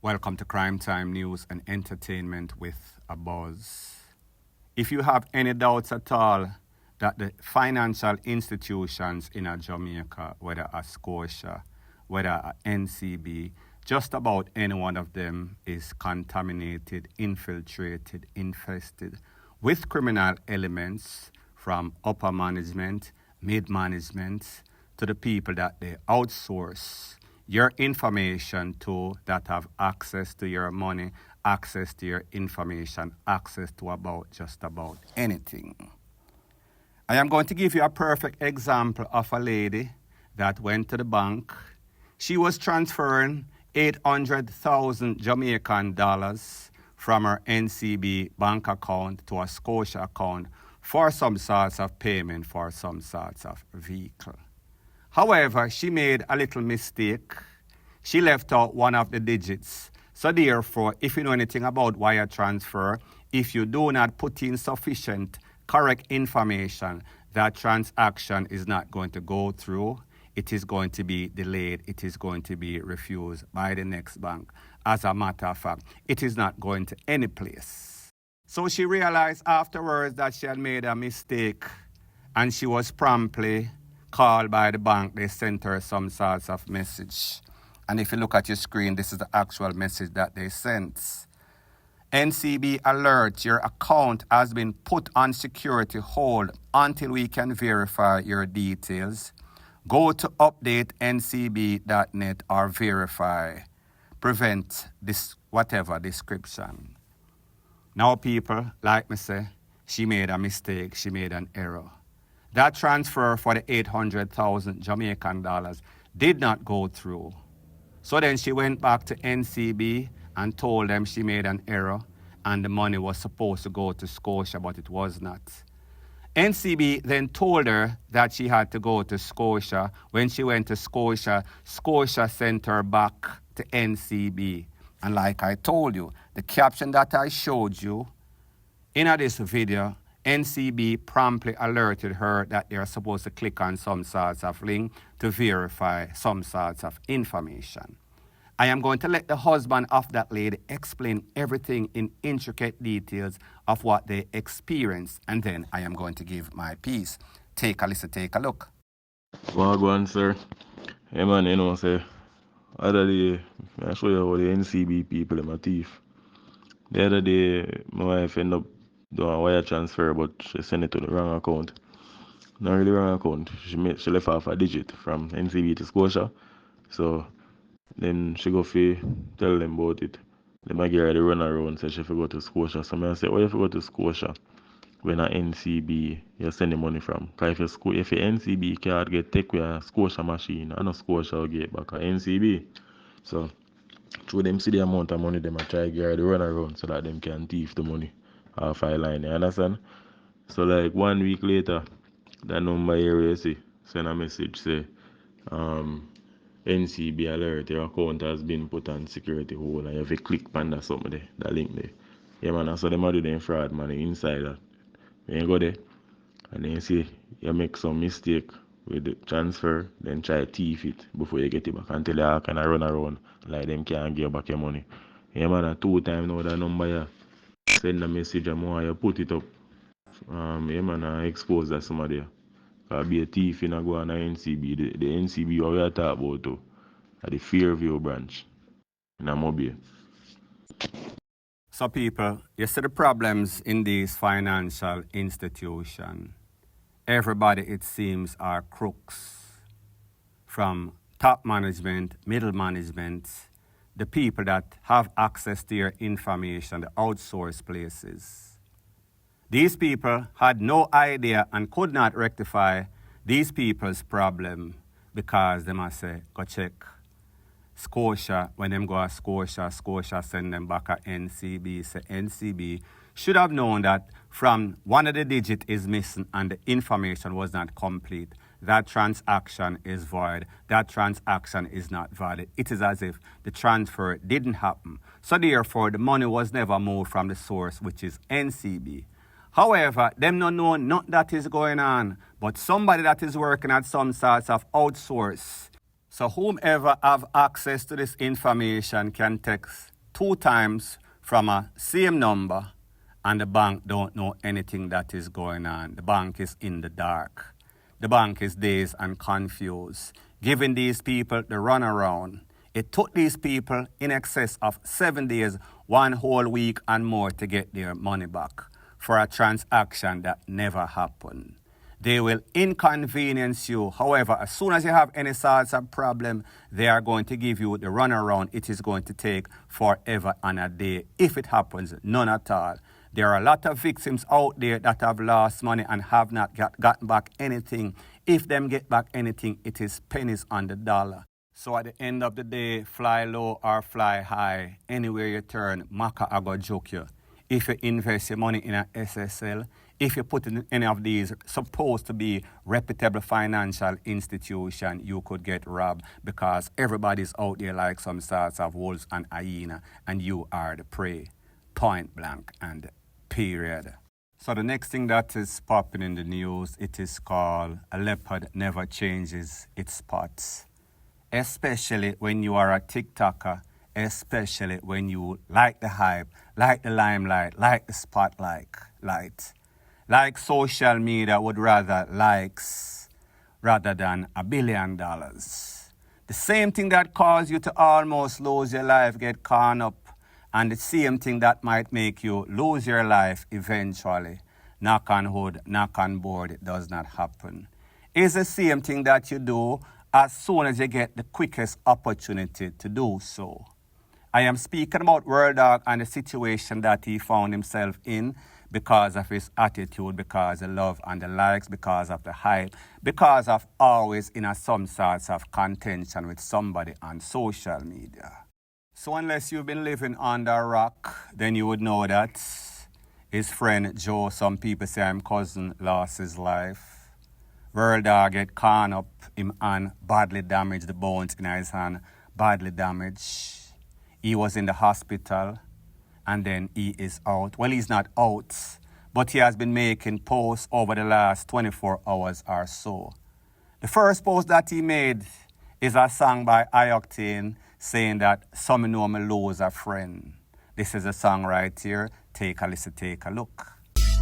Welcome to Crime Time News and Entertainment with a Buzz. If you have any doubts at all that the financial institutions in Jamaica, whether a Scotia, whether a NCB, just about any one of them is contaminated, infiltrated, infested with criminal elements from upper management, mid-management, to the people that they outsource your information to, that have access to your money, access to your information, access to just about anything. I am going to give you a perfect example of a lady that went to the bank. She was transferring 800,000 Jamaican dollars from her NCB bank account to a Scotia account for some sorts of payment for some sorts of vehicle. However, she made a little mistake. She left out one of the digits. So therefore, if you know anything about wire transfer, if you do not put in sufficient correct information, that transaction is not going to go through. It is going to be delayed. It is going to be refused by the next bank. As a matter of fact, it is not going to any place. So she realized afterwards that she had made a mistake, and she was promptly called by the bank. They sent her some sorts of message. And if you look at your screen, this is the actual message that they sent. NCB alert, your account has been put on security hold until we can verify your details. Go to updatencb.net or verify. Prevent this whatever description. Now people, like me say, she made a mistake, she made an error. That transfer for the 800,000 Jamaican dollars did not go through. So then she went back to NCB and told them she made an error and the money was supposed to go to Scotia, but it was not. NCB then told her that she had to go to Scotia. When she went to Scotia, Scotia sent her back to NCB. And like I told you, the caption that I showed you in this video, NCB promptly alerted her that they are supposed to click on some sorts of link to verify some sorts of information. I am going to let the husband of that lady explain everything in intricate details of what they experienced, and then I am going to give my piece. Take a listen, take a look. Well, go on, sir. Hey, man, you know, say, other day, I show you how the NCB people are my thief. The other day, my wife ended up doing a wire transfer, but she sent it to the wrong account. Not really wrong account. She left off a digit from NCB to Scotia. So then she go tell them about it. Then I get her to run around, say she go to Scotia. So I say, why you go to Scotia when a NCB you send the money from? Because if your NCB card get take with a Scotia machine, and a Scotia will get back a NCB. So through them see the amount of money them I try get her to run around so that them can thief the money off a line, you understand? So like 1 week later, that number here you see, send a message say, NCB alert, your account has been put on security hold, and you have to click on that something there, that link there. Yeah man, so them do them fraud money inside that. When you go there, and then you see you make some mistake with the transfer, then try to thief it before you get it back until you can run around like them can't give back your money. Yeah man, 2 times now that number here, send a message and more you put it up. Yeah man, expose that somebody. Be a thief in a go on a NCB. The NCB what we are talking about too, at the Fairview branch in a Mobile. So people, you see the problems in these financial institutions. Everybody, it seems, are crooks. From top management, middle management, the people that have access to your information, the outsource places. These people had no idea and could not rectify these people's problem because they must say, go check Scotia. When them go to Scotia, Scotia send them back at NCB. Say NCB should have known that from one of the digits is missing and the information was not complete. That transaction is void. That transaction is not valid. It is as if the transfer didn't happen. So therefore, the money was never moved from the source, which is NCB. However, them don't know nothing that is going on, but somebody that is working at some sorts of outsource So whomever have access to this information can text 2 times from a same number, and the bank don't know anything that is going on. The bank is in the dark. The bank is dazed and confused, giving these people the runaround. It took these people in excess of 7 days, 1 whole week and more to get their money back for a transaction that never happened. They will inconvenience you. However, as soon as you have any sorts of problem, they are going to give you the runaround. It is going to take forever and a day. If it happens, none at all. There are a lot of victims out there that have lost money and have not gotten back anything. If them get back anything, it is pennies on the dollar. So at the end of the day, fly low or fly high, anywhere you turn, Maka I go joke you. If you invest your money in an SSL, if you put in any of these supposed to be reputable financial institution, you could get robbed because everybody's out there like some sorts of wolves and hyena, and you are the prey. Point blank and period. So the next thing that is popping in the news, it is called "A leopard never changes its spots." Especially when you are a TikToker, especially when you like the hype, like the limelight, like the spotlight, like social media would rather likes rather than $1 billion. The same thing that caused you to almost lose your life get caught up, and the same thing that might make you lose your life eventually, knock on wood, knock on board, it does not happen. It's the same thing that you do as soon as you get the quickest opportunity to do so. I am speaking about World Dog and the situation that he found himself in because of his attitude, because of the love and the likes, because of the hype, because of always in some sorts of contention with somebody on social media. So unless you've been living under a rock, then you would know that his friend Joe, some people say I'm cousin, lost his life. World Dog get caught up, him and badly damaged, the bones in his hand, badly damaged. He was in the hospital, and then he is out. Well, he's not out, but he has been making posts over the last 24 hours or so. The first post that he made is a song by Ioctane saying that some know me lose a friend. This is a song right here. Take a listen, take a look.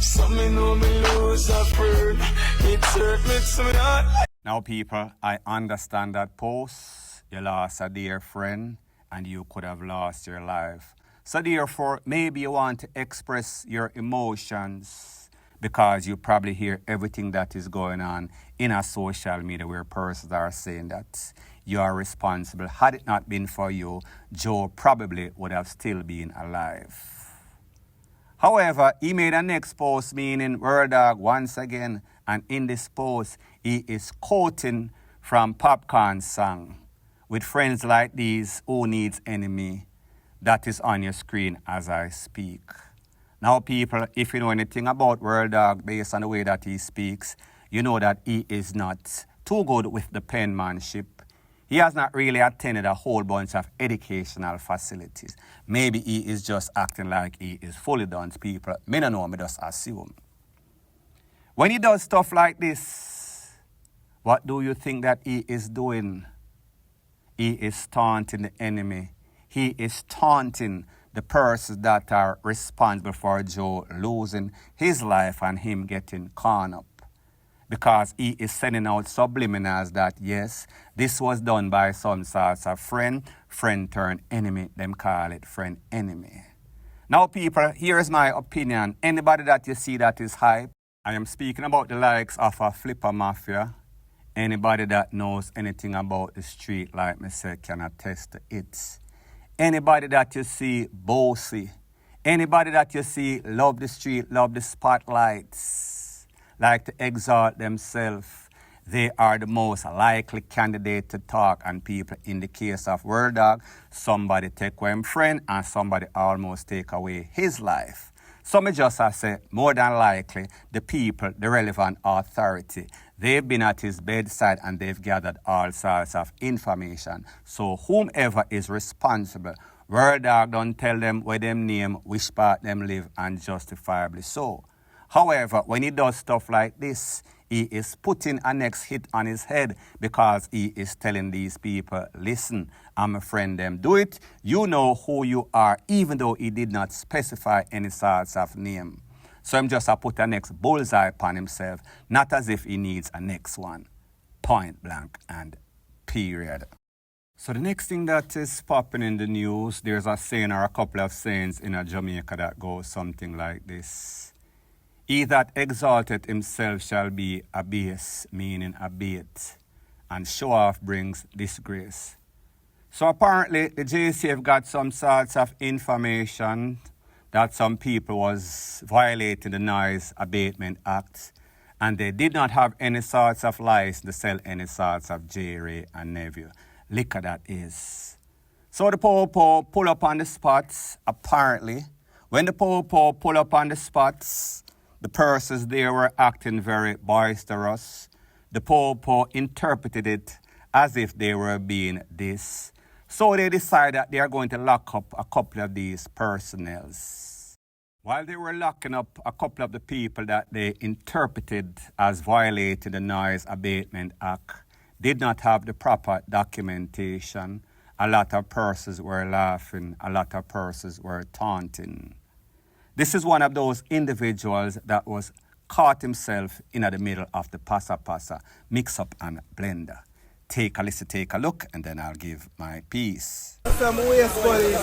Some know me lose a friend. It hurt me to my heart. Now, people, I understand that post. You lost a dear friend, and you could have lost your life. So therefore, maybe you want to express your emotions because you probably hear everything that is going on in a social media where persons are saying that you are responsible. Had it not been for you, Joe probably would have still been alive. However, he made a next post meaning World Dog once again, and in this post, he is quoting from Popcorn's song, "With friends like these, who needs enemy?" That is on your screen as I speak. Now, people, if you know anything about World Dog based on the way that he speaks, you know that he is not too good with the penmanship. He has not really attended a whole bunch of educational facilities. Maybe he is just acting like he is fully done, people. Me don't know, me just assume. When he does stuff like this, what do you think that he is doing? He is taunting the enemy. He is taunting the persons that are responsible for Joe losing his life and him getting caught up. Because he is sending out subliminals that, yes, this was done by some sorts of friend turned enemy, them call it friend enemy. Now, people, here is my opinion. Anybody that you see that is hype, I am speaking about the likes of a flipper mafia. Anybody that knows anything about the street, like me said, can attest to it. Anybody that you see bossy, anybody that you see love the street, love the spotlights, like to exalt themselves, they are the most likely candidate to talk on people. In the case of World Dog, somebody take away his friend and somebody almost take away his life. So me just say, more than likely, the people, the relevant authority, they've been at his bedside and they've gathered all sorts of information. So whomever is responsible, World Dog don't tell them where them name, which part them live, and justifiably so. However, when he does stuff like this, He is putting a next hit on his head because he is telling these people, listen, I'm a friend, them do it. You know who you are, even though he did not specify any sorts of name. So him just put a next bullseye upon himself, not as if he needs a next one. Point blank and period. So the next thing that is popping in the news, there's a saying or a couple of sayings in Jamaica that goes something like this. He that exalteth himself shall be abased, meaning abate, and show off brings disgrace. So apparently the JCF got some sorts of information that some people was violating the Noise Abatement Act, and they did not have any sorts of license to sell any sorts of J-Ray and Neville. Liquor that is. So the po-po pull up on the spots, apparently. When the po-po pull up on the spots, the persons there were acting very boisterous. The po-po interpreted it as if they were being this. So they decided that they are going to lock up a couple of these personnels. While they were locking up a couple of the people that they interpreted as violating the Noise Abatement Act, did not have the proper documentation, a lot of persons were laughing, a lot of persons were taunting. This is one of those individuals that was caught himself in the middle of the pasa, mix up and blender. Take a listen, take a look, and then I'll give my piece. Some waste police.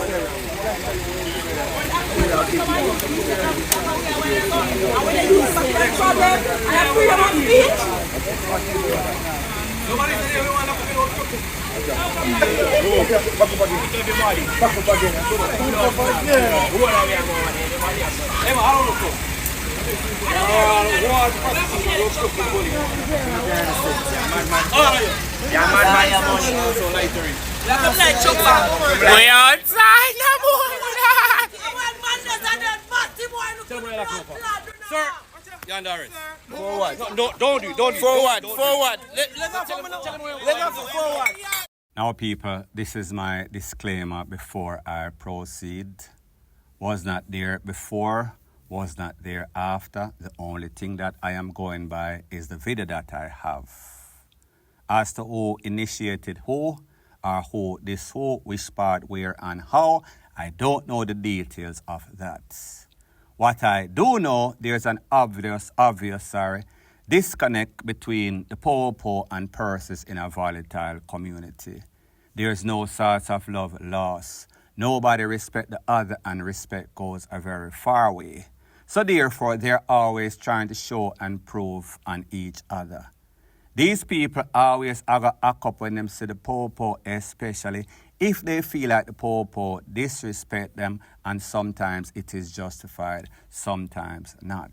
We outside, Sir, you're under arrest. Forward. No, don't do. Forward. Forward. Now, people, this is my disclaimer before I proceed. Was not there before, was not there after. The only thing that I am going by is the video that I have. As to who initiated who, or who this who, which part, where, and how, I don't know the details of that. What I do know, there's an obvious disconnect between the po-po and persons in a volatile community. There's no sorts of love lost. Nobody respect the other, and respect goes a very far way. So therefore, they're always trying to show and prove on each other. These people always have a up when them see the po-po, especially if they feel like the po-po disrespect them, and sometimes it is justified, sometimes not.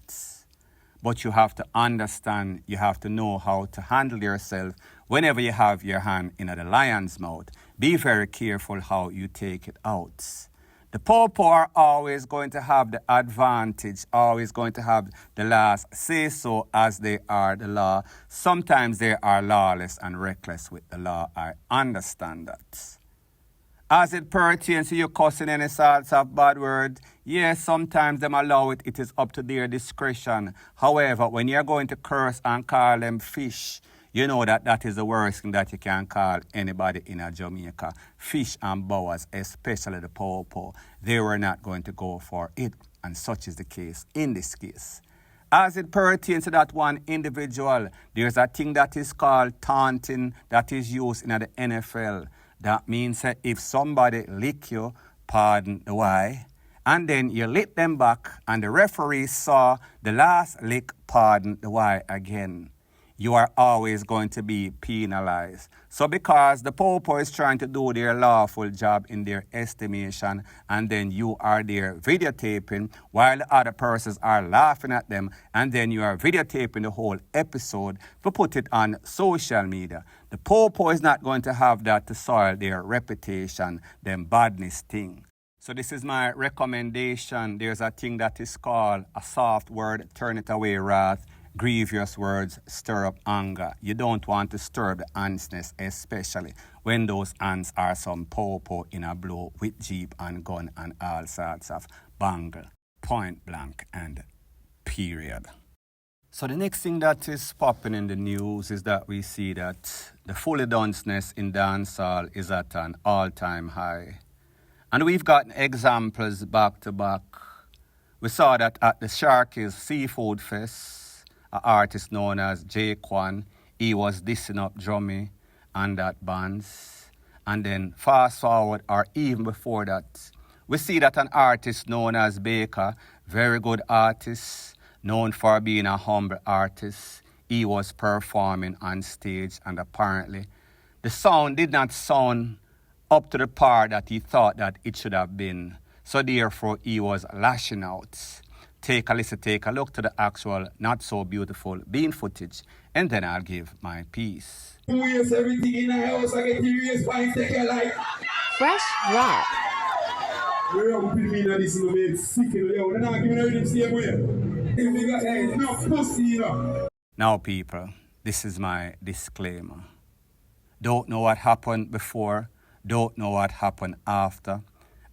But you have to understand, you have to know how to handle yourself whenever you have your hand in the lion's mouth. Be very careful how you take it out. The po-po are always going to have the advantage, always going to have the last say-so as they are the law. Sometimes they are lawless and reckless with the law. I understand that. As it pertains to you cussing any sorts of bad word, yes, sometimes them allow it. It is up to their discretion. However, when you're going to curse and call them fish, you know that that is the worst thing that you can call anybody in a Jamaica. Fish and bowers, especially the po-po, they were not going to go for it. And such is the case in this case. As it pertains to that one individual, there's a thing that is called taunting that is used in the NFL. That means that if somebody lick you, pardon the why, and then you lick them back and the referee saw the last lick, pardon the why again, you are always going to be penalized. So because the po-po is trying to do their lawful job in their estimation, and then you are there videotaping while the other persons are laughing at them, and then you are videotaping the whole episode to put it on social media. The po-po is not going to have that to soil their reputation, them badness thing. So this is my recommendation. There's a thing that is called a soft word, turn it away wrath. Grievous words stir up anger. You don't want to stir up the antness, especially when those ants are some po-po in a blow with jeep and gun and all sorts of bangle. Point blank and period. So the next thing that is popping in the news is that we see that the fully danceness in dancehall is at an all-time high. And we've gotten examples back to back. We saw that at the Sharky's Seafood Fest, an artist known as J-Quan, he was dissing up Drummy and that bands. And then fast forward, or even before that, we see that an artist known as Baker, very good artist, known for being a humble artist, he was performing on stage, and apparently the sound did not sound up to the par that he thought that it should have been. So therefore, he was lashing out. Take a listen, take a look to the actual not so beautiful bean footage, and then I'll give my piece. Everything in the house, I get serious fine, take your life. Fresh Rock. We're all putting me in this little bit sick, yo. They're not giving everything the same way. If we got enough pussy, you know. Now, people, this is my disclaimer. Don't know what happened before, don't know what happened after.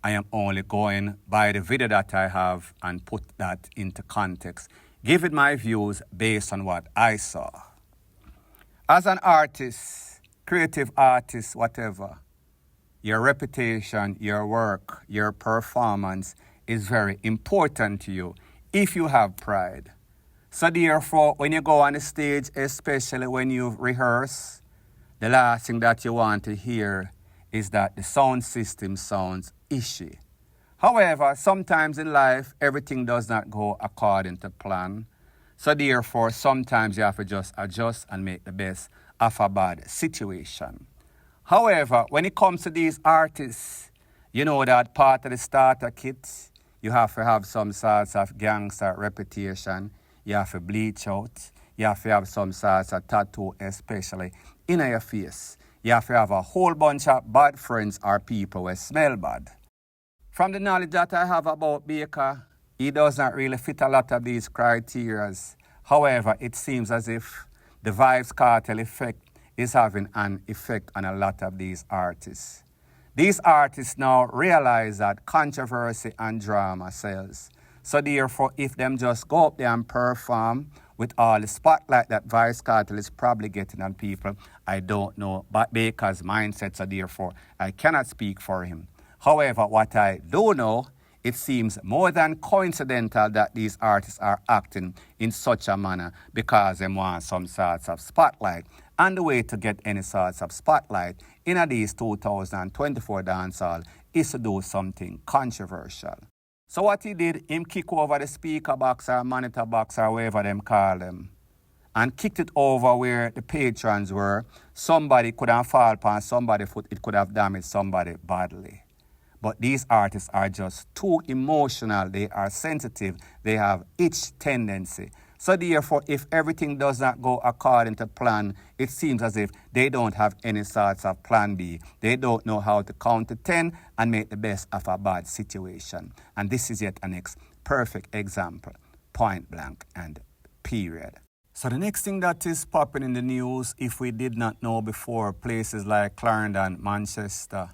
I am only going by the video that I have and put that into context, giving my views based on what I saw. As an artist, creative artist, whatever, your reputation, your work, your performance is very important to you if you have pride. So therefore, when you go on the stage, especially when you rehearse, the last thing that you want to hear is that the sound system sounds ishy. However, sometimes in life, everything does not go according to plan. So therefore, sometimes you have to just adjust and make the best of a bad situation. However, when it comes to these artists, you know that part of the starter kit, you have to have some sorts of gangster reputation. You have to bleach out. You have to have some sorts of tattoo, especially in your face. You have to have a whole bunch of bad friends or people who smell bad. From the knowledge that I have about Baker, he does not really fit a lot of these criteria. However, it seems as if the Vibes Cartel effect is having an effect on a lot of these artists. These artists now realize that controversy and drama sells. So therefore, if them just go up there and perform with all the spotlight that Vibes Cartel is probably getting on people, I don't know but Baker's mindset, so therefore I cannot speak for him. However, what I do know, it seems more than coincidental that these artists are acting in such a manner because they want some sorts of spotlight. And the way to get any sorts of spotlight in these 2024 dancehall is to do something controversial. So what he did, him kick over the speaker box or monitor box or whatever them call them, and kicked it over where the patrons were. Somebody could have fallen upon somebody's foot, it could have damaged somebody badly. But these artists are just too emotional, they are sensitive, they have itch tendency. So therefore, if everything does not go according to plan, it seems as if they don't have any sorts of plan B. They don't know how to count to 10 and make the best of a bad situation. And this is yet a next perfect example, point blank and period. So the next thing that is popping in the news, if we did not know before, places like Clarendon, Manchester,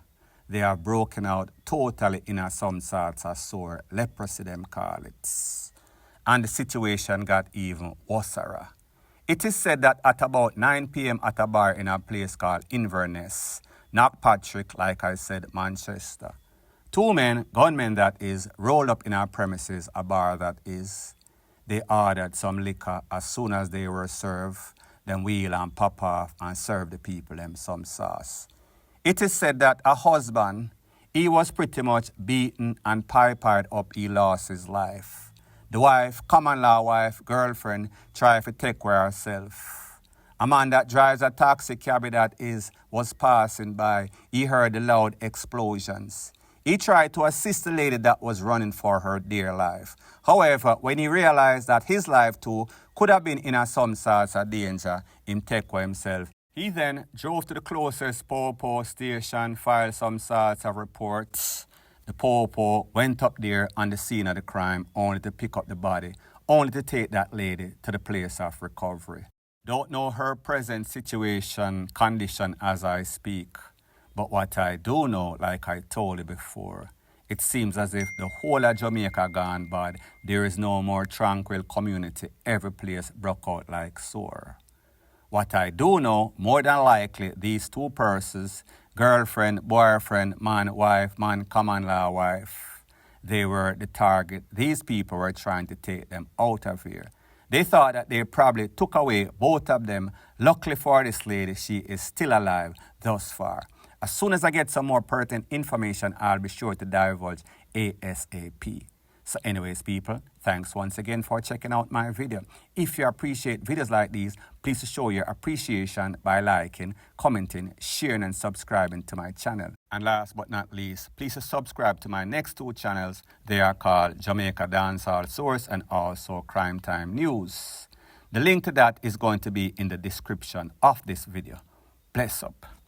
they are broken out totally in some sorts of sore leprosy, them call it. And the situation got even worse. It is said that at about 9 p.m. at a bar in a place called Inverness, Knockpatrick, like I said, Manchester, 2 men, gunmen that is, rolled up in our premises, a bar that is. They ordered some liquor. As soon as they were served, then wheel and pop off and serve the people them some sauce. It is said that a husband, he was pretty much beaten and pied up, he lost his life. The wife, common law wife, girlfriend, tried to take care of herself. A man that drives a taxi cab that was passing by, he heard the loud explosions. He tried to assist the lady that was running for her dear life. However, when he realized that his life too could have been in some sorts of danger, he took care of himself. He then drove to the closest Popo station, filed some sorts of reports. The Popo went up there on the scene of the crime only to pick up the body, only to take that lady to the place of recovery. Don't know her present condition as I speak. But what I do know, like I told you before, It seems as if the whole of Jamaica gone bad. There is no more tranquil community. Every place broke out like sore. What I do know, more than likely, these two persons, girlfriend, boyfriend, man, wife, man, common law wife, they were the target. These people were trying to take them out of here. They thought that they probably took away both of them. Luckily for this lady, she is still alive thus far. As soon as I get some more pertinent information, I'll be sure to divulge ASAP. So anyways, people, thanks once again for checking out my video. If you appreciate videos like these, please show your appreciation by liking, commenting, sharing, and subscribing to my channel. And last but not least, please subscribe to my next two channels. They are called Jamaica Dancehall Source and also Crime Time News. The link to that is going to be in the description of this video. Bless up.